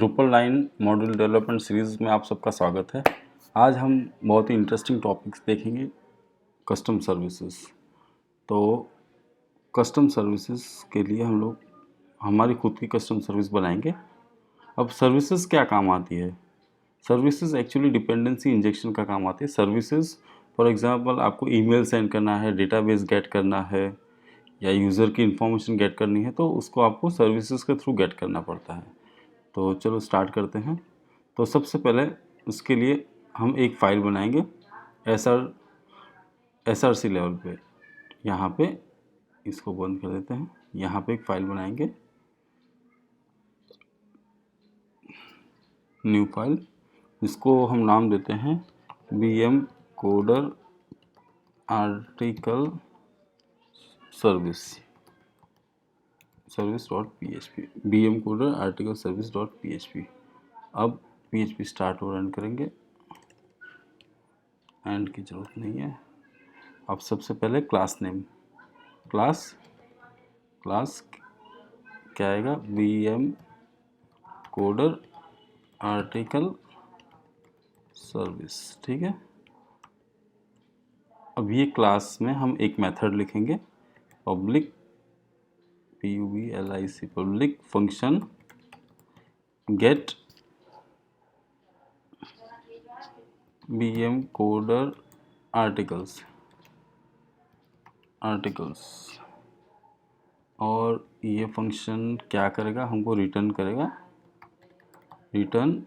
ड्रुपल 9 module development series में आप सबका स्वागत है। आज हम बहुत ही इंटरेस्टिंग टॉपिक्स देखेंगे, कस्टम सर्विसेज। तो कस्टम सर्विसेज के लिए हम लोग हमारी खुद की कस्टम सर्विस बनाएंगे। अब सर्विसेज क्या काम आती है? सर्विसेज एक्चुअली डिपेंडेंसी इंजेक्शन का काम आती है। सर्विसेज फॉर एग्जांपल आपको ईमेल सेंड करना है, डेटाबेस गेट करना है या यूज़र की इंफॉर्मेशन गेट करनी है, तो उसको आपको सर्विसेज के थ्रू गेट करना पड़ता है। तो चलो स्टार्ट करते हैं। तो सबसे पहले उसके लिए हम एक फ़ाइल बनाएंगे SRC लेवल पे। यहाँ पे इसको बंद कर देते हैं। यहाँ पे एक फ़ाइल बनाएंगे, न्यू फाइल, जिसको हम नाम देते हैं BM coder article service dot PHP, BM coder article service dot PHP। अब PHP स्टार्ट और रन करेंगे, एंड की ज़रूरत नहीं है। अब सबसे पहले क्लास नेम, क्लास क्या आएगा? BM coder article service. ठीक है। अब ये क्लास में हम एक मेथड लिखेंगे, public PUBLIC, public function get BM coder articles, और ये फंक्शन क्या करेगा? हमको रिटर्न करेगा, रिटर्न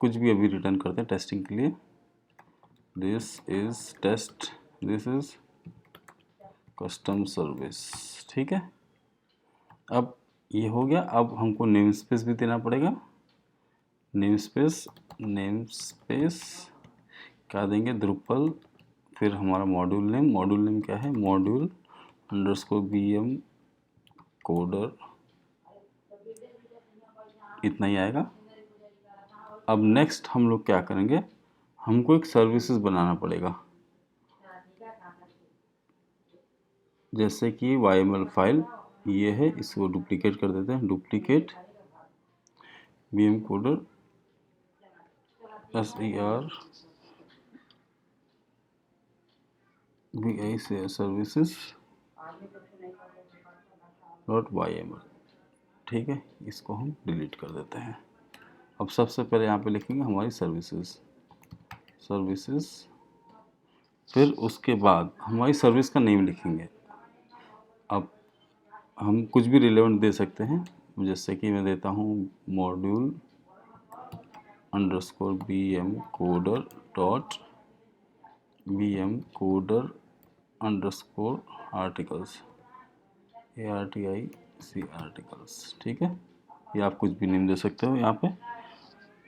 कुछ भी अभी रिटर्न करते हैं टेस्टिंग के लिए। This is test, this is custom service. ठीक है। अब ये हो गया। अब हमको नेम स्पेस भी देना पड़ेगा। नेम स्पेस क्या देंगे? द्रुपल, फिर हमारा मॉड्यूल नेम क्या है? मॉड्यूल अंडरस्कोर BM कोडर, इतना ही आएगा। अब नेक्स्ट हम लोग क्या करेंगे? हमको एक सर्विसेज बनाना पड़ेगा, जैसे कि YML फाइल ये है, इसको डुप्लीकेट कर देते हैं। Duplicate BM coder SER services dot YML। ठीक है, इसको हम डिलीट कर देते हैं। अब सबसे पहले यहाँ पे लिखेंगे हमारी सर्विसेज, फिर उसके बाद हमारी सर्विस का नेम लिखेंगे। अब हम कुछ भी रिलेवेंट दे सकते हैं, जैसे कि मैं देता हूँ module underscore BM coder dot BM coder underscore articles, ARTIC articles. ठीक है, ये आप कुछ भी नेम दे सकते हो यहाँ पे।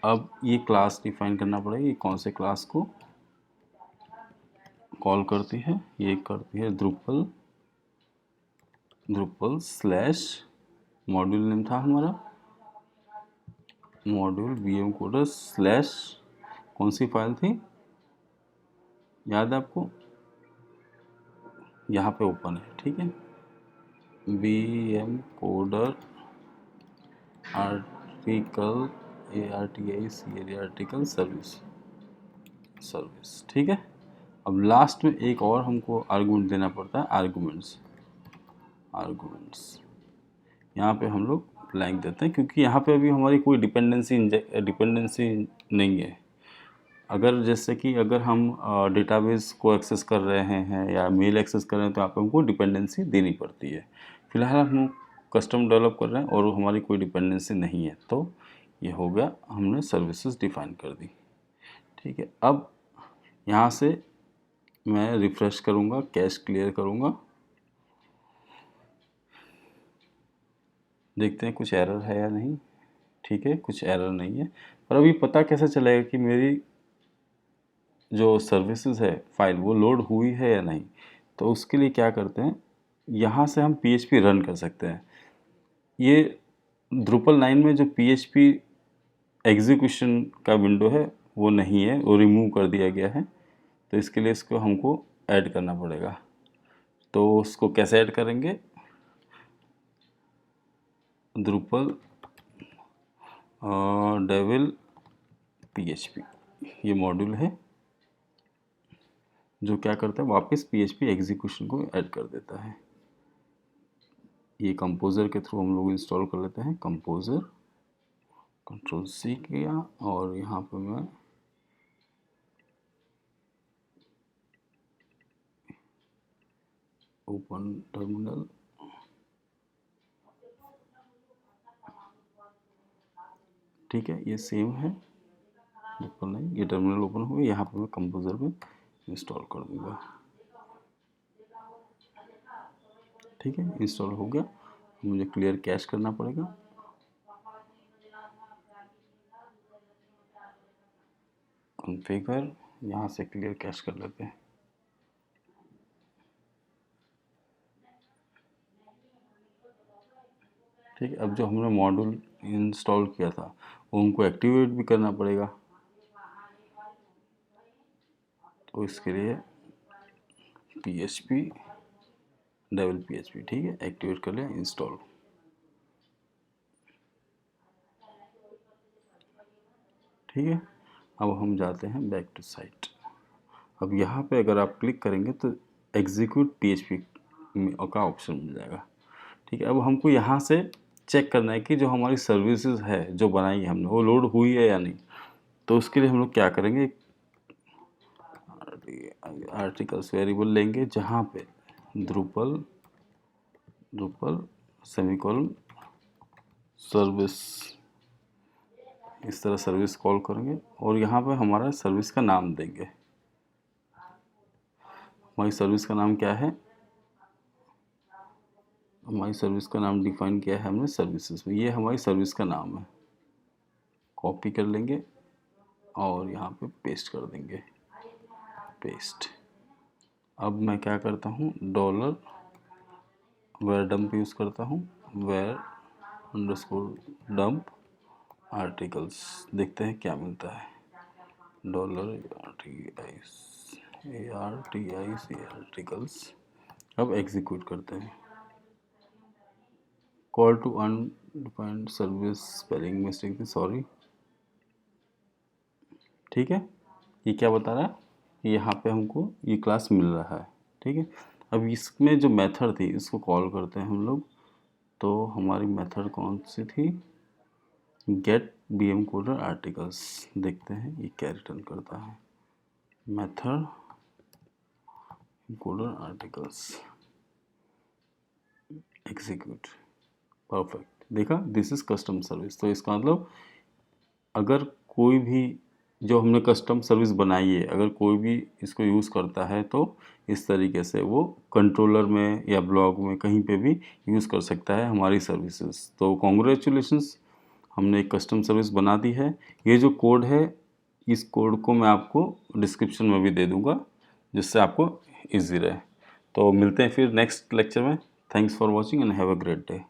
अब ये क्लास डिफाइन करना पड़ेगा, ये कौन से क्लास को कॉल करती है? ये करती है द्रुपल स्लैश, मॉड्यूल नेम था हमारा मॉड्यूल BM कोडर स्लैश, कौन सी फाइल थी याद है आपको? यहाँ पे ओपन है। ठीक है, BM coder article ARTIC article service. ठीक है। अब लास्ट में एक और हमको आर्गुमेंट देना पड़ता है, आर्गुमेंट्स। यहाँ पे हम लोग ब्लैंक देते हैं, क्योंकि यहाँ पे अभी हमारी कोई डिपेंडेंसी नहीं है। अगर जैसे कि अगर हम डेटाबेस को एक्सेस कर रहे हैं या मेल एक्सेस कर रहे हैं, तो यहाँ पे हमको डिपेंडेंसी देनी पड़ती है। फिलहाल हम कस्टम डेवलप कर रहे हैं और हमारी कोई डिपेंडेंसी नहीं है, तो ये हो गया, हमने सर्विसेज डिफाइन कर दी। ठीक है। अब यहाँ से मैं रिफ्रेश करूँगा, कैश क्लियर करूँगा, देखते हैं कुछ एरर है या नहीं। ठीक है, कुछ एरर नहीं है। पर अभी पता कैसे चलेगा कि मेरी जो सर्विसेज है फाइल वो लोड हुई है या नहीं? तो उसके लिए क्या करते हैं, यहाँ से हम PHP रन कर सकते हैं। ये Drupal 9 में जो PHP एग्जीक्यूशन का विंडो है वो नहीं है, वो रिमूव कर दिया गया है। तो इसके लिए इसको हमको ऐड करना पड़ेगा। तो उसको कैसे ऐड करेंगे? Drupal डेविल PHP, ये मॉड्यूल है जो क्या करता है, वापस PHP एग्जीक्यूशन को ऐड कर देता है। ये कंपोजर के थ्रू हम लोग इंस्टॉल कर लेते हैं। कंपोजर, Ctrl+C किया और यहाँ पे मैं ओपन टर्मिनल, ठीक है, ये सेम है, बिल्कुल नहीं, ये टर्मिनल ओपन हो गया। यहाँ पे मैं कंपोजर में इंस्टॉल कर दूंगा। ठीक है, इंस्टॉल हो गया। मुझे क्लियर कैश करना पड़ेगा। कॉन्फ़िगर, यहाँ से क्लियर कैश कर लेते हैं। ठीक है, अब जो हमने मॉड्यूल इंस्टॉल किया था वो हमको एक्टिवेट भी करना पड़ेगा। तो इसके लिए PHP डेविल PHP, ठीक है, एक्टिवेट कर लिया, इंस्टॉल। ठीक है, अब हम जाते हैं बैक टू साइट। अब यहाँ पे अगर आप क्लिक करेंगे तो एग्जीक्यूट PHP का ऑप्शन मिल जाएगा। ठीक है, अब हमको यहाँ से चेक करना है कि जो हमारी सर्विसेज है जो बनाई है हमने वो लोड हुई है या नहीं। तो उसके लिए हम लोग क्या करेंगे, आर्टिकल्स वेरिएबल लेंगे जहाँ पे Drupal सेमीकोलन सर्विस, इस तरह सर्विस कॉल करेंगे और यहाँ पे हमारा सर्विस का नाम देंगे। हमारी सर्विस का नाम क्या है, हमारी सर्विस का नाम डिफाइन किया है हमने सर्विसेज में, ये हमारी सर्विस का नाम है। कॉपी कर लेंगे और यहाँ पे पेस्ट कर देंगे, पेस्ट। अब मैं क्या करता हूँ, डॉलर वेयर डंप यूज़ करता हूँ, वेयर _डंप आर्टिकल्स, देखते हैं क्या मिलता है। $ARTIC articles. अब एग्जीक्यूट करते हैं। Call to undefined service, spelling mistake थी, सॉरी। ठीक है, ये क्या बता रहा है कि यहाँ पे हमको ये क्लास मिल रहा है। ठीक है, अब इसमें जो मेथड थी इसको कॉल करते हैं हम लोग। तो हमारी मेथड कौन सी थी, गेट BM कोडर आर्टिकल्स। देखते हैं ये क्या रिटर्न करता है, method coder articles, execute, perfect. देखा, दिस इज कस्टम सर्विस। तो इसका मतलब अगर कोई भी जो हमने कस्टम सर्विस बनाई है, अगर कोई भी इसको यूज़ करता है तो इस तरीके से वो कंट्रोलर में या ब्लॉग में कहीं पे भी यूज़ कर सकता है हमारी सर्विसेज। तो कॉन्ग्रेचुलेशंस, हमने एक कस्टम सर्विस बना दी है। ये जो कोड है, इस कोड को मैं आपको डिस्क्रिप्शन में भी दे दूँगा जिससे आपको ईजी रहे। तो मिलते हैं फिर नेक्स्ट लेक्चर में। Thanks for watching and have a great day.